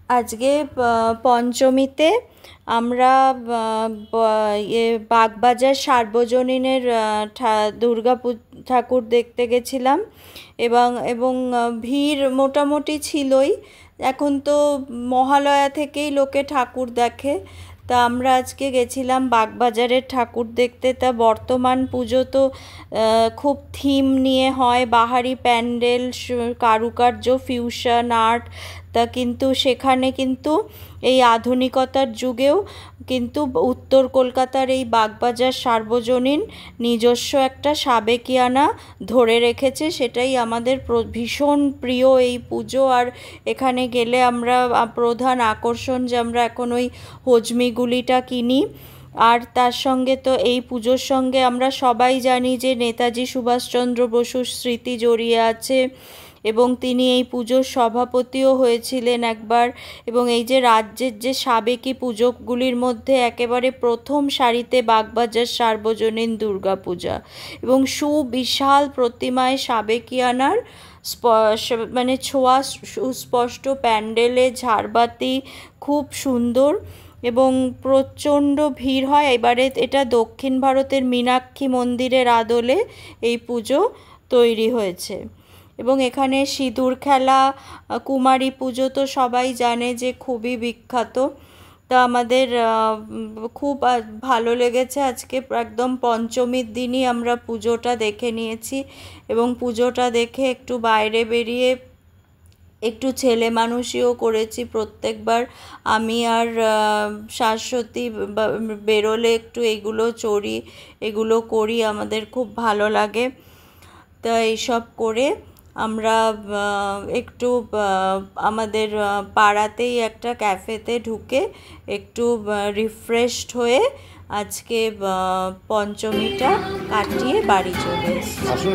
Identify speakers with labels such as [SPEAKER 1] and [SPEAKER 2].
[SPEAKER 1] আজকে পঞ্চমীতে আমরা বাগবাজার সার্বজনীনের দুর্গা ঠাকুর দেখতে গেছিলাম এবং এবং ভিড় মোটামুটি ছিলই। এখন তো মহালয়া থেকেই লোকে ঠাকুর দেখে। তা আমরা আজকে গেছিলাম বাগবাজারের ঠাকুর দেখতে। তা বর্তমান পুজো তো খুব থিম নিয়ে হয়, বাহারি প্যান্ডেল, কারুকার্য, ফিউশন আর্ট। তা কিন্তু সেখানে কিন্তু এই আধুনিকতার যুগেও কিন্তু উত্তর কলকাতার এই বাগবাজার সার্বজনীন নিজস্ব একটা সাবেকিয়ানা ধরে রেখেছে। সেটাই আমাদের ভীষণ প্রিয় এই পুজো। আর এখানে গেলে আমরা প্রধান আকর্ষণ যে আমরা এখন ওই হজমিগুলিটা কিনি। আর তার সঙ্গে তো এই পুজোর সঙ্গে আমরা সবাই জানি যে নেতাজি সুভাষচন্দ্র বসুর স্মৃতি জড়িয়ে আছে এবং তিনি এই পুজোর সভাপতিও হয়েছিলেন একবার। এবং এই যে রাজ্যের যে সাবেকি পুজোগুলির মধ্যে একেবারে প্রথম সারিতে বাগবাজার সার্বজনীন দুর্গা পূজা এবং সুবিশাল প্রতিমায় সাবেকিয়ানার মানে ছোঁয়া সুস্পষ্ট, প্যান্ডেলে ঝাড়বাতি খুব সুন্দর এবং প্রচণ্ড ভিড় হয়। এবারে এটা দক্ষিণ ভারতের মীনাক্ষী মন্দিরের আদলে এই পুজো তৈরি হয়েছে। এবং এখানে সিঁদুর খেলা, কুমারী পুজো তো সবাই জানে যে খুবই বিখ্যাত। তা আমাদের খুব ভালো লেগেছে। আজকে একদম পঞ্চমীর দিনই আমরা পুজোটা দেখে নিয়েছি এবং পুজোটা দেখে একটু বাইরে বেরিয়ে একটু ছেলে মানুষইও করেছি। প্রত্যেকবার আমি আর শাশ্বতী বেরোলে একটু এগুলো চড়ি, এগুলো করি, আমাদের খুব ভালো লাগে। তা এইসব করে আমরা একটু আমাদের পাড়াতেই একটা ক্যাফেতে ঢুকে একটু রিফ্রেশড হয়ে আজকে পঞ্চমীটা কাটিয়ে বাড়ি চলে এসেছি।